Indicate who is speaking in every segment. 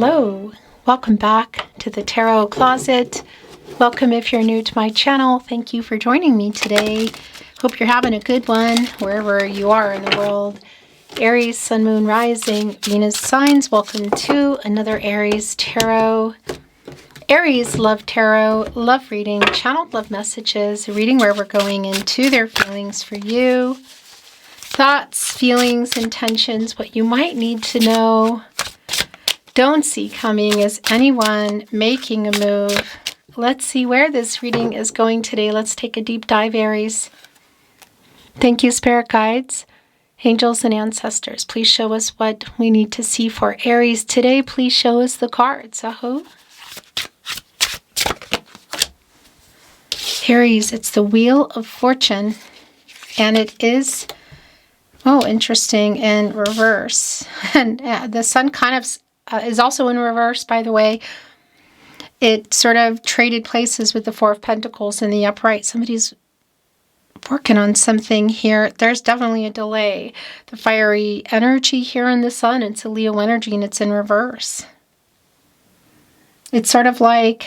Speaker 1: Hello, welcome back to the Tarot Closet. Welcome if you're new to my channel. Thank you for joining me today. Hope you're having a good one wherever you are in the world. Aries, Sun, Moon, Rising, Venus signs. Welcome to another Aries Tarot. Aries Love Tarot Love Reading, channeled love messages, a reading where we're going into their feelings for you. Thoughts, feelings, intentions, what you might need to know. Don't see coming as anyone making a move. Let's see where this reading is going today. Let's take a deep dive, Aries. Thank you, Spirit Guides, Angels, and Ancestors. Please show us what we need to see for Aries today. Please show us the cards. Aries, it's the Wheel of Fortune, and it is, oh, interesting, in reverse. And the Sun kind of is also in reverse, by the way. It sort of traded places with the Four of Pentacles in the upright. Somebody's working on something here. There's definitely a delay. The fiery energy here in the Sun, it's a Leo energy, and it's in reverse. It's sort of like,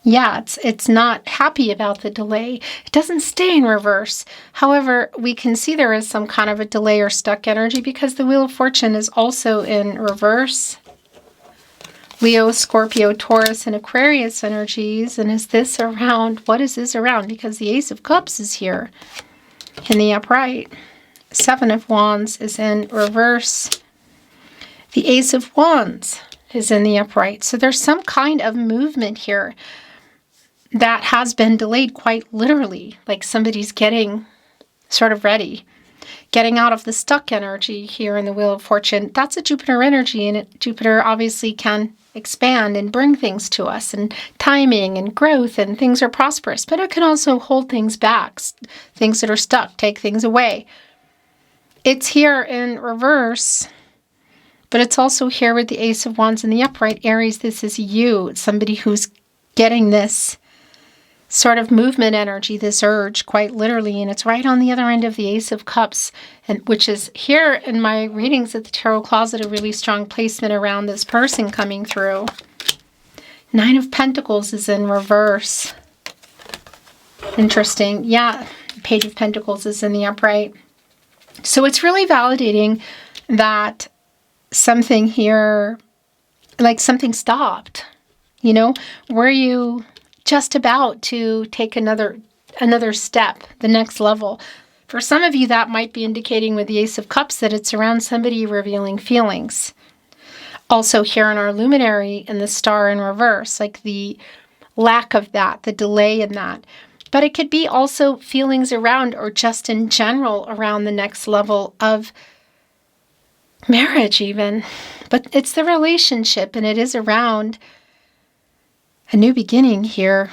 Speaker 1: yeah, it's not happy about the delay. It doesn't stay in reverse. However, we can see there is some kind of a delay or stuck energy because the Wheel of Fortune is also in reverse. Leo, Scorpio, Taurus, and Aquarius energies. And is this around? What is this around? Because the Ace of Cups is here in the upright. Seven of Wands is in reverse. The Ace of Wands is in the upright. So there's some kind of movement here that has been delayed, quite literally. Like somebody's getting sort of ready. Getting out of the stuck energy here in the Wheel of Fortune. That's a Jupiter energy, and Jupiter obviously can expand and bring things to us, and timing and growth, and things are prosperous, but it can also hold things back, things that are stuck, take things away. It's here in reverse, but it's also here with the Ace of Wands in the upright. Aries, this is you. It's somebody who's getting this sort of movement energy, this urge, quite literally, and it's right on the other end of the Ace of Cups, and which is here in my readings at the Tarot Closet, a really strong placement around this person coming through. Nine of Pentacles is in reverse. Interesting. Yeah, Page of Pentacles is in the upright. So it's really validating that something here, like something stopped. You know, were you just about to take another step, the next level? For some of you, that might be indicating with the Ace of Cups that it's around somebody revealing feelings. Also here in our luminary and the Star in reverse, like the lack of that, the delay in that. But it could be also feelings around, or just in general around, the next level of marriage even. But it's the relationship, and it is around a new beginning here,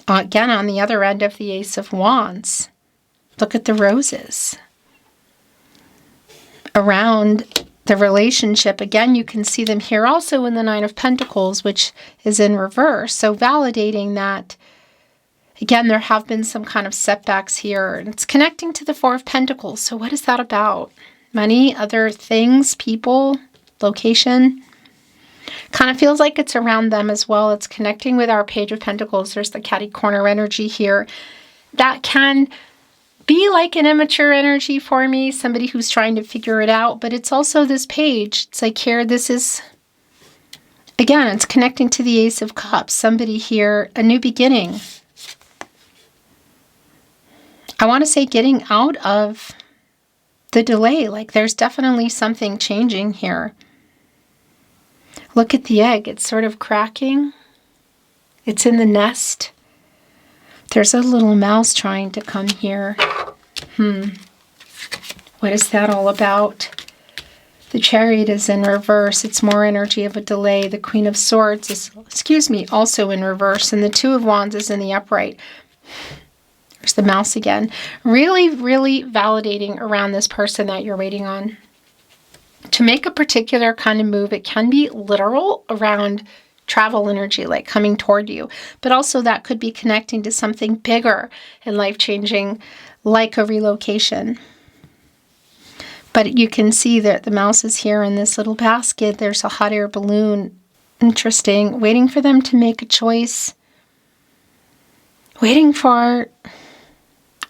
Speaker 1: again on the other end of the Ace of Wands. Look at the roses. Around the relationship, again, you can see them here also in the Nine of Pentacles, which is in reverse. So validating that, again, there have been some kind of setbacks here. And it's connecting to the Four of Pentacles. So what is that about? Money, other things, people, location. Kind of feels like it's around them as well. It's connecting with our Page of Pentacles. There's the catty corner energy here. That can be like an immature energy for me, somebody who's trying to figure it out. But it's also this page. It's like here, this is, again, it's connecting to the Ace of Cups. Somebody here, a new beginning. I want to say getting out of the delay. Like there's definitely something changing here. Look at the egg. It's sort of cracking. It's in the nest. There's a little mouse trying to come here. What is that all about? The Chariot is in reverse. It's more energy of a delay. The Queen of Swords is, also in reverse. And the Two of Wands is in the upright. There's the mouse again. Really, really validating around this person that you're waiting on. To make a particular kind of move, it can be literal around travel energy, like coming toward you. But also that could be connecting to something bigger and life-changing, like a relocation. But you can see that the mouse is here in this little basket. There's a hot air balloon Interesting. Waiting for them to make a choice. Waiting for,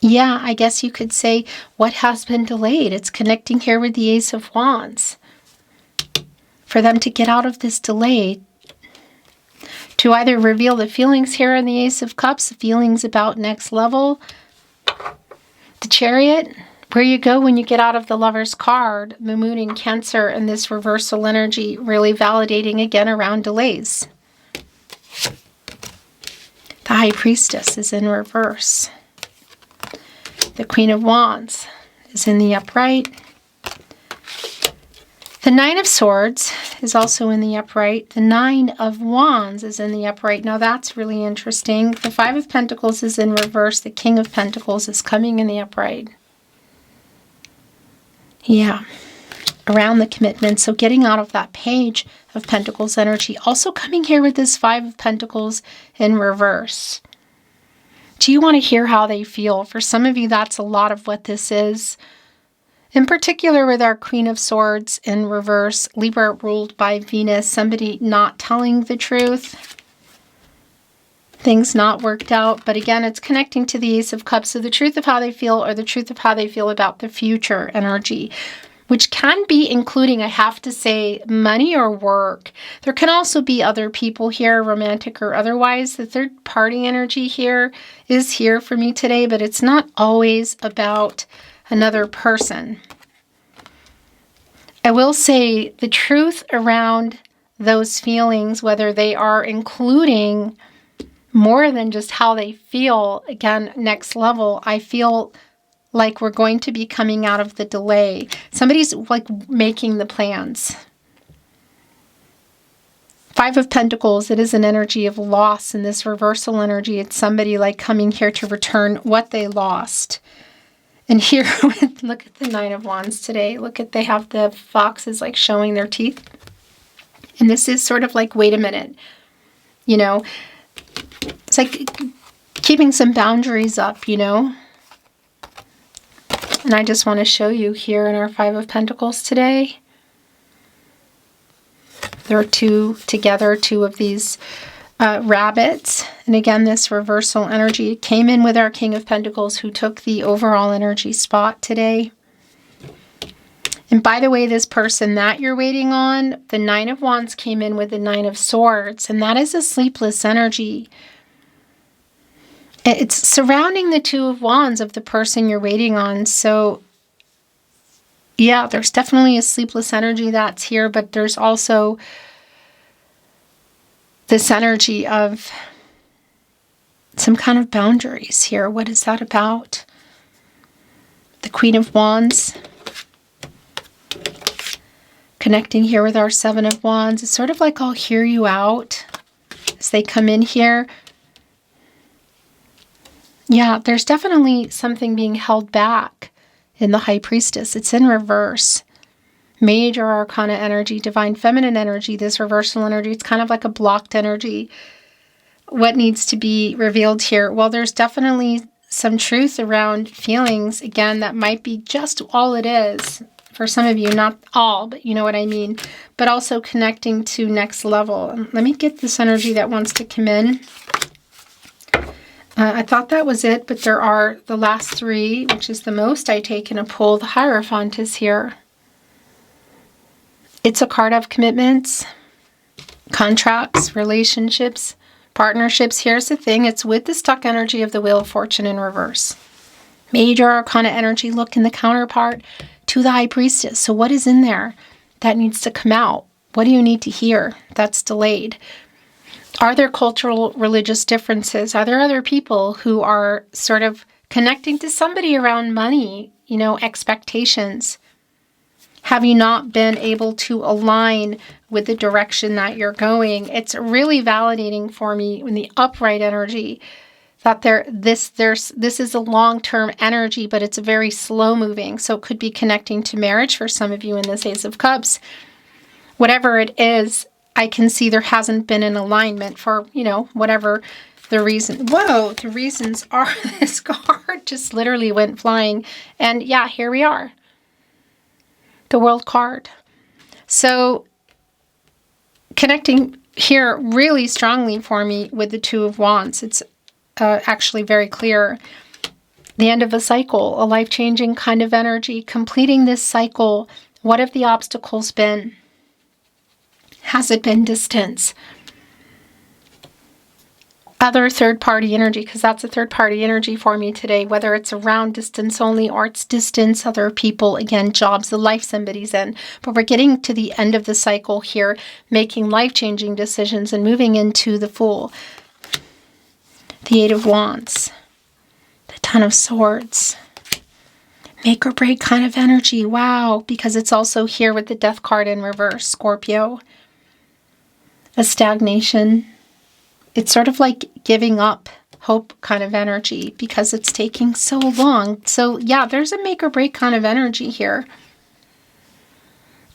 Speaker 1: yeah, I guess you could say what has been delayed. It's connecting here with the Ace of Wands. For them to get out of this delay, to either reveal the feelings here in the Ace of Cups, the feelings about next level, the Chariot, where you go when you get out of the Lover's card, the Moon in Cancer, and this reversal energy really validating again around delays. The High Priestess is in reverse. The Queen of Wands is in the upright. The Nine of Swords is also in the upright. The Nine of Wands is in the upright. Now that's really interesting. The Five of Pentacles is in reverse. The King of Pentacles is coming in the upright. Yeah, around the commitment. So getting out of that Page of Pentacles energy. Also coming here with this Five of Pentacles in reverse. Do you want to hear how they feel? For some of you, that's a lot of what this is. In particular with our Queen of Swords in reverse, Libra ruled by Venus, somebody not telling the truth. Things not worked out. But again, it's connecting to the Ace of Cups. So the truth of how they feel, or the truth of how they feel about the future energy, which can be including, I have to say, money or work. There can also be other people here, romantic or otherwise. The third party energy here is here for me today, but it's not always about another person. I will say the truth around those feelings, whether they are including more than just how they feel, again, next level, I feel like we're going to be coming out of the delay. Somebody's like making the plans. Five of Pentacles, it is an energy of loss in this reversal energy. It's somebody like coming here to return what they lost. And here, look at the Nine of Wands today. Look at, they have the foxes like showing their teeth. And this is sort of like, wait a minute, you know, it's like keeping some boundaries up, you know. And I just want to show you here in our Five of Pentacles today. There are two together, two of these rabbits. And again, this reversal energy came in with our King of Pentacles, who took the overall energy spot today. And by the way, this person that you're waiting on, the Nine of Wands came in with the Nine of Swords, and that is a sleepless energy. It's surrounding the Two of Wands of the person you're waiting on. So yeah, there's definitely a sleepless energy that's here, but there's also this energy of some kind of boundaries here. What is that about? The Queen of Wands connecting here with our Seven of Wands. It's sort of like, I'll hear you out as they come in here. Yeah, there's definitely something being held back in the High Priestess. It's in reverse. Major Arcana energy, Divine Feminine energy, this reversal energy. It's kind of like a blocked energy. What needs to be revealed here? Well, there's definitely some truth around feelings. Again, that might be just all it is. For some of you, not all, but you know what I mean. But also connecting to next level. Let me get this energy that wants to come in. I thought that was it, but there are the last three, which is the most I take in a pull. The Hierophant is here. It's a card of commitments, contracts, relationships, partnerships. Here's the thing. It's with the stuck energy of the Wheel of Fortune in reverse. Major Arcana energy. Look in the counterpart to the High Priestess. So what is in there that needs to come out? What do you need to hear that's delayed? Are there cultural, religious differences? Are there other people who are sort of connecting to somebody around money, you know, expectations? Have you not been able to align with the direction that you're going? It's really validating for me in the upright energy that this is a long-term energy, but it's very slow moving. So it could be connecting to marriage for some of you in this Ace of Cups. Whatever it is, I can see there hasn't been an alignment for, you know, whatever the reason. Whoa, the reasons are. This card just literally went flying. And yeah, here we are. The World card. So connecting here really strongly for me with the Two of Wands. It's actually very clear. The end of a cycle, a life-changing kind of energy, completing this cycle. What have the obstacles been? Has it been distance? Other third-party energy, because that's a third-party energy for me today, whether it's around distance only or it's distance, other people, again, jobs, the life somebody's in. But we're getting to the end of the cycle here, making life-changing decisions and moving into the Fool. The Eight of Wands. The Ten of Swords. Make or break kind of energy. Wow, because it's also here with the Death card in reverse, Scorpio. A stagnation. It's sort of like giving up hope kind of energy because it's taking so long. So yeah, there's a make or break kind of energy here.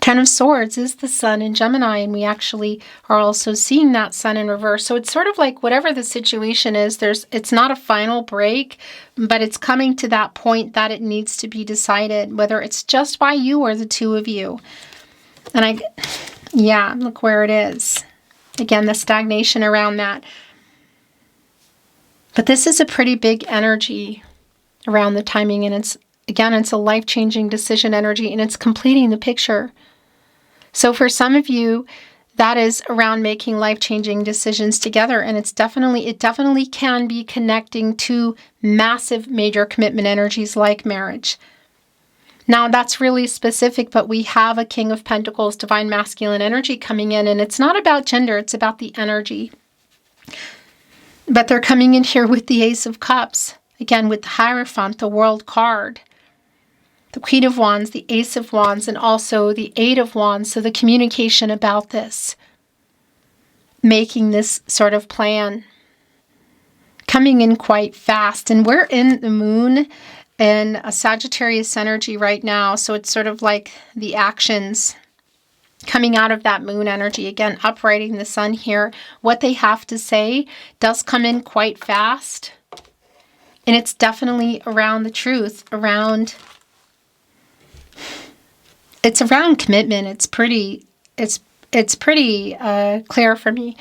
Speaker 1: Ten of Swords is the Sun in Gemini, and we actually are also seeing that Sun in reverse. So it's sort of like whatever the situation is, it's not a final break, but it's coming to that point that it needs to be decided, whether it's just by you or the two of you. And yeah, look where it is. Again, the stagnation around that. But this is a pretty big energy around the timing, and it's a life-changing decision energy, and it's completing the picture. So for some of you, that is around making life-changing decisions together, and it definitely can be connecting to massive major commitment energies like marriage. Now, that's really specific, but we have a King of Pentacles, divine masculine energy coming in, and it's not about gender, it's about the energy. But they're coming in here with the Ace of Cups, again with the Hierophant, the World card, the Queen of Wands, the Ace of Wands, and also the Eight of Wands, so the communication about this, making this sort of plan, coming in quite fast, and we're in the Moon in a Sagittarius energy right now, so it's sort of like the actions coming out of that Moon energy, again, uprighting the Sun here. What they have to say does come in quite fast, and it's definitely around the truth, it's around commitment. It's pretty clear for me.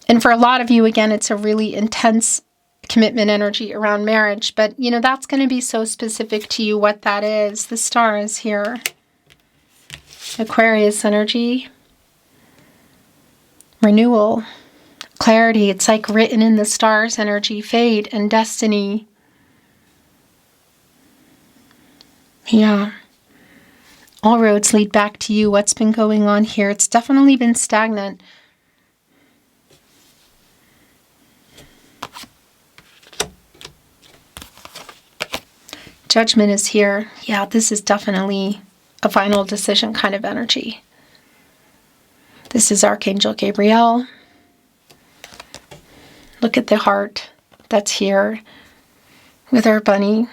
Speaker 1: And for a lot of you, again, it's a really intense commitment energy around marriage, but that's going to be so specific to you what that is. The Star is here. Aquarius energy. Renewal. Clarity. It's like written in the stars energy. Fate and destiny. Yeah. All roads lead back to you. What's been going on here? It's definitely been stagnant. Judgment is here. Yeah, this is definitely a final decision kind of energy. This is Archangel Gabriel. Look at the heart that's here with our bunny.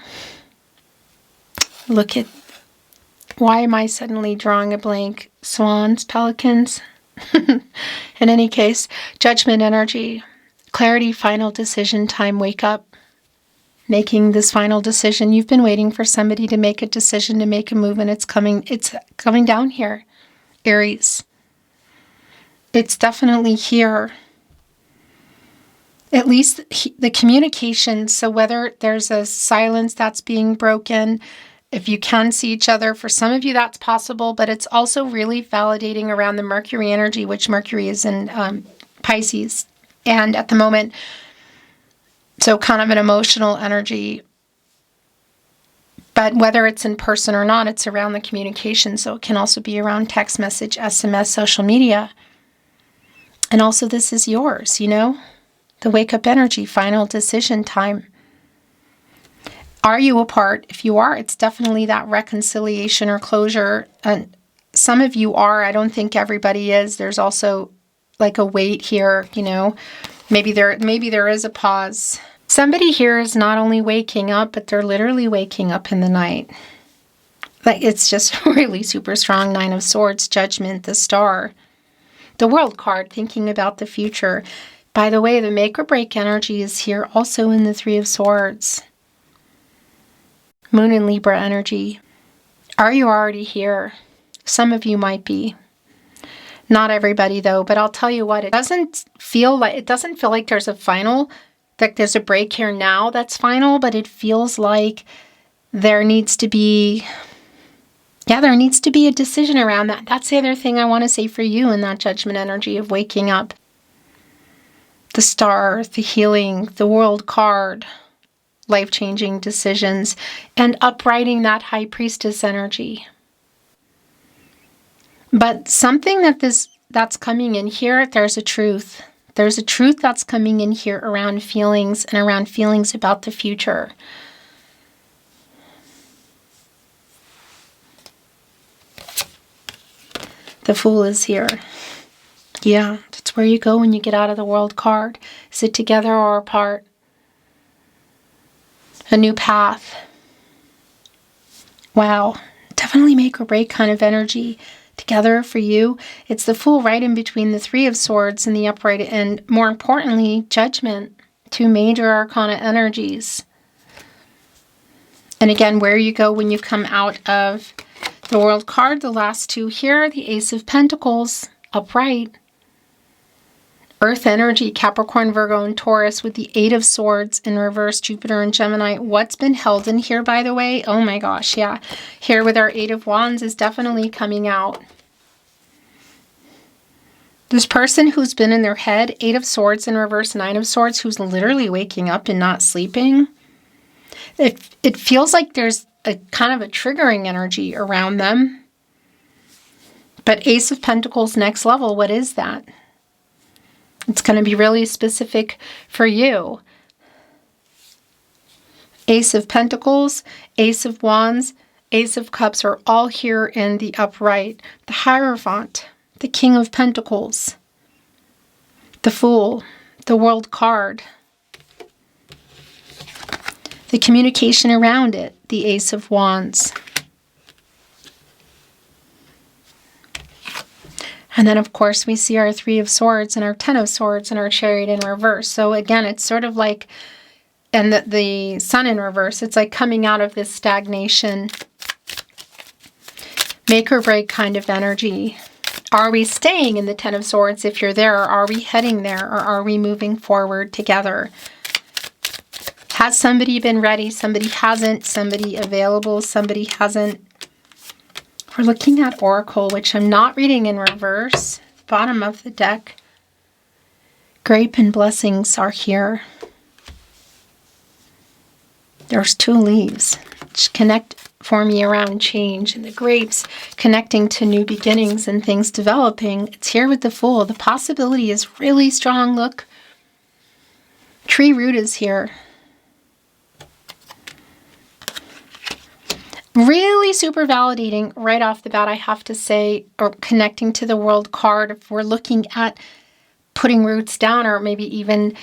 Speaker 1: Look at, why am I suddenly drawing a blank? Swans, pelicans. In any case, judgment energy, clarity, final decision time, wake up. Making this final decision. You've been waiting for somebody to make a decision, to make a move, and it's coming down here, Aries. It's definitely here. At least the communication, so whether there's a silence that's being broken, if you can see each other, for some of you that's possible, but it's also really validating around the Mercury energy, which Mercury is in Pisces. And at the moment, so kind of an emotional energy, but whether it's in person or not, it's around the communication. So it can also be around text message, SMS, social media. And also this is yours, the wake up energy, final decision time. Are you apart? If you are, it's definitely that reconciliation or closure. And some of you are, I don't think everybody is. There's also like a wait here, Maybe there is a pause. Somebody here is not only waking up, but they're literally waking up in the night. Like, it's just really super strong. Nine of Swords, Judgment, the Star. The World card, thinking about the future. By the way, the make or break energy is here also in the Three of Swords. Moon and Libra energy. Are you already here? Some of you might be. Not everybody though, but I'll tell you what, it doesn't feel like there's a final, like there's a break here now that's final, but it feels like there needs to be a decision around that. That's the other thing I want to say for you in that Judgment energy of waking up. The Star, the healing, the World card, life-changing decisions, and uprighting that High Priestess energy. But something that's coming in here, there's a truth. There's a truth that's coming in here around feelings and around feelings about the future. The Fool is here. Yeah, that's where you go when you get out of the World card. Is it together or apart? A new path. Wow. Definitely make or break kind of energy together for you. It's the Fool right in between the Three of Swords and the upright, and more importantly, Judgment. Two major arcana energies. And again, where you go when you come out of the World card, the last two here, the Ace of Pentacles, upright. Earth energy, Capricorn, Virgo, and Taurus with the Eight of Swords in reverse, Jupiter and Gemini. What's been held in here, by the way? Oh my gosh, yeah. Here with our Eight of Wands is definitely coming out. This person who's been in their head, Eight of Swords in reverse, Nine of Swords, who's literally waking up and not sleeping. It feels like there's a kind of a triggering energy around them. But Ace of Pentacles next level, what is that? It's going to be really specific for you. Ace of Pentacles, Ace of Wands, Ace of Cups are all here in the upright. The Hierophant, the King of Pentacles, the Fool, the World card, the communication around it, the Ace of Wands. And then, of course, we see our Three of Swords and our Ten of Swords and our Chariot in reverse. So again, it's sort of like, and the Sun in reverse, it's like coming out of this stagnation, make or break kind of energy. Are we staying in the Ten of Swords if you're there? Or are we heading there? Or are we moving forward together? Has somebody been ready? Somebody hasn't. Somebody available? Somebody hasn't. We're looking at Oracle, which I'm not reading in reverse. Bottom of the deck. Grape and Blessings are here. There's two leaves, which connect for me around change. And the grapes connecting to new beginnings and things developing. It's here with the Fool. The possibility is really strong. Look. Tree root is here. Really super validating right off the bat, I have to say, or connecting to the World card. If we're looking at putting roots down or maybe even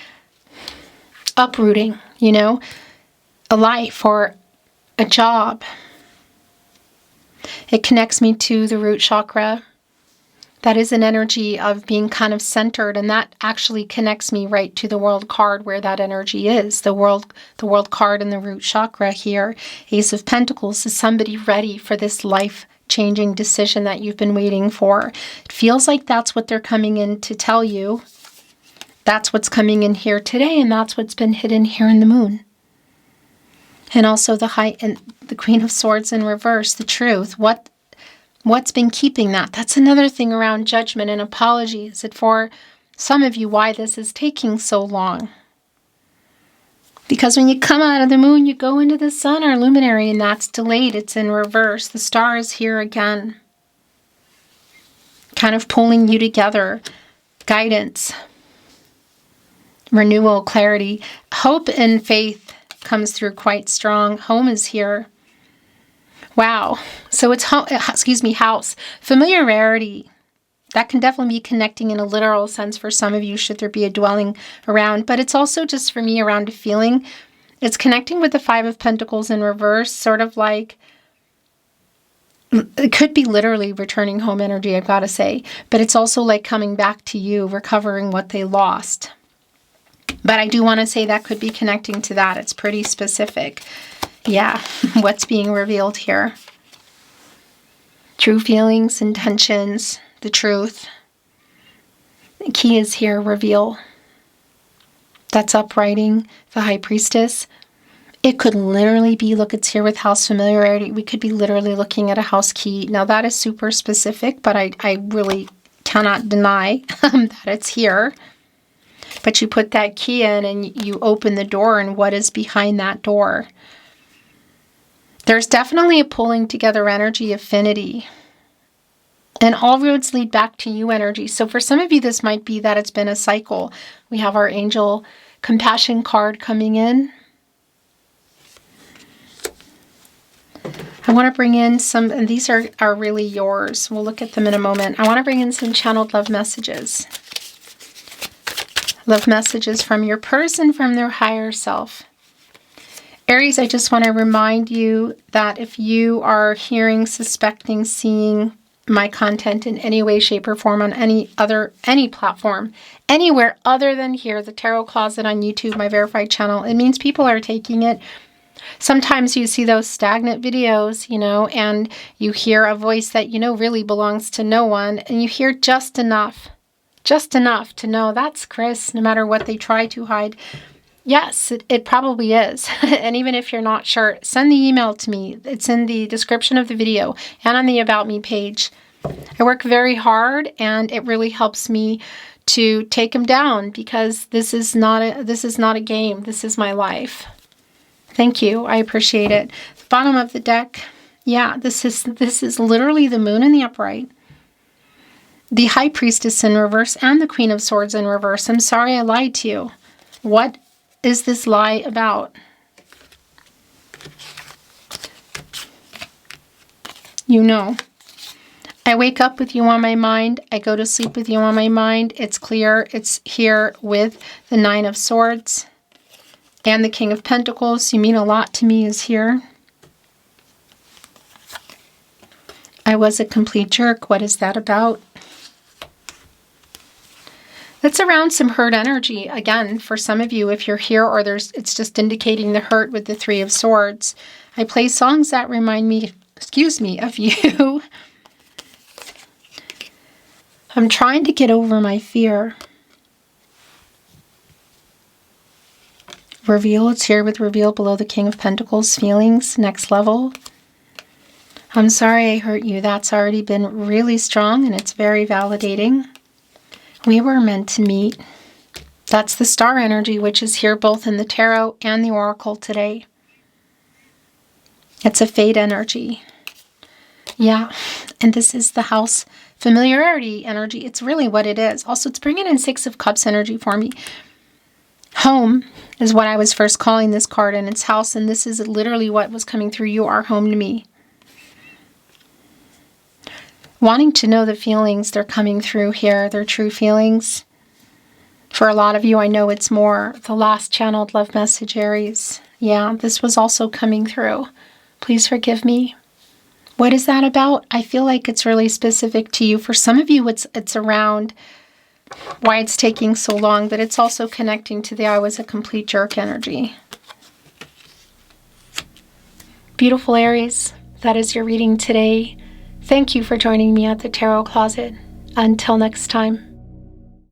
Speaker 1: uprooting, you know, a life or a job. It connects me to the root chakra. That is an energy of being kind of centered, and that actually connects me right to the World card where that energy is. The world card and the root chakra here. Ace of Pentacles is somebody ready for this life-changing decision that you've been waiting for. It feels like that's what they're coming in to tell you. That's what's coming in here today, and that's what's been hidden here in the Moon. And also the Queen of Swords in reverse, the truth. What's been keeping that? That's another thing around judgment and apology. Is it for some of you why this is taking so long? Because when you come out of the Moon, you go into the Sun or luminary, and that's delayed. It's in reverse. The Star is here again. Kind of pulling you together. Guidance. Renewal, clarity. Hope and faith comes through quite strong. Home is here. Wow. So it's house. Familiarity. That can definitely be connecting in a literal sense for some of you, should there be a dwelling around. But it's also just for me around a feeling. It's connecting with the Five of Pentacles in reverse, sort of like, it could be literally returning home energy, I've got to say. But it's also like coming back to you, recovering what they lost. But I do want to say that could be connecting to that. It's pretty specific. Yeah, what's being revealed here? True feelings, intentions, the truth. The key is here, reveal. That's uprighting, the High Priestess. It could literally be, look, it's here with house familiarity. We could be literally looking at a house key. Now that is super specific, but I really cannot deny that it's here. But you put that key in and you open the door, and what is behind that door? There's definitely a pulling together energy, affinity. And all roads lead back to you energy. So for some of you, this might be that it's been a cycle. We have our angel compassion card coming in. I want to bring in some, and these are really yours. We'll look at them in a moment. I want to bring in some channeled love messages. Love messages from your person, from their higher self. Aries, I just want to remind you that if you are hearing, suspecting, seeing my content in any way, shape, or form on any platform, anywhere other than here, the Tarot Closet on YouTube, my verified channel, it means people are taking it. Sometimes you see those stagnant videos, you know, and you hear a voice that you know really belongs to no one, and you hear just enough to know that's Chris, no matter what they try to hide. Yes, it probably is. And even if you're not sure, send the email to me. It's in the description of the video and on the About Me page. I work very hard, and it really helps me to take them down, because this is not a game. This is my life. Thank you. I appreciate it. The bottom of the deck. Yeah, this is literally the moon in the upright. The High Priestess in reverse and the Queen of Swords in reverse. I'm sorry I lied to you. What is this lie about? You know. I wake up with you on my mind. I go to sleep with you on my mind. It's clear. It's here with the Nine of Swords and the King of Pentacles. You mean a lot to me is here. I was a complete jerk. What is that about? That's around some hurt energy. Again, for some of you, if you're here or it's just indicating the hurt with the Three of Swords. I play songs that remind me, of you. I'm trying to get over my fear. Reveal, it's here with reveal below the King of Pentacles. Feelings, next level. I'm sorry I hurt you. That's already been really strong, and it's very validating. We were meant to meet. That's the star energy, which is here both in the tarot and the oracle today. It's a fate energy. Yeah, and this is the house familiarity energy. It's really what it is. Also, it's bringing in Six of Cups energy for me. Home is what I was first calling this card, and it's house, and this is literally what was coming through. You are home to me. Wanting to know the feelings, they're coming through here, their true feelings. For a lot of you, I know it's more the last channeled love message, Aries. Yeah, this was also coming through. Please forgive me. What is that about? I feel like it's really specific to you. For some of you, it's around why it's taking so long, but it's also connecting to the I was a complete jerk energy. Beautiful Aries, that is your reading today. Thank you for joining me at the Tarot Closet. Until next time.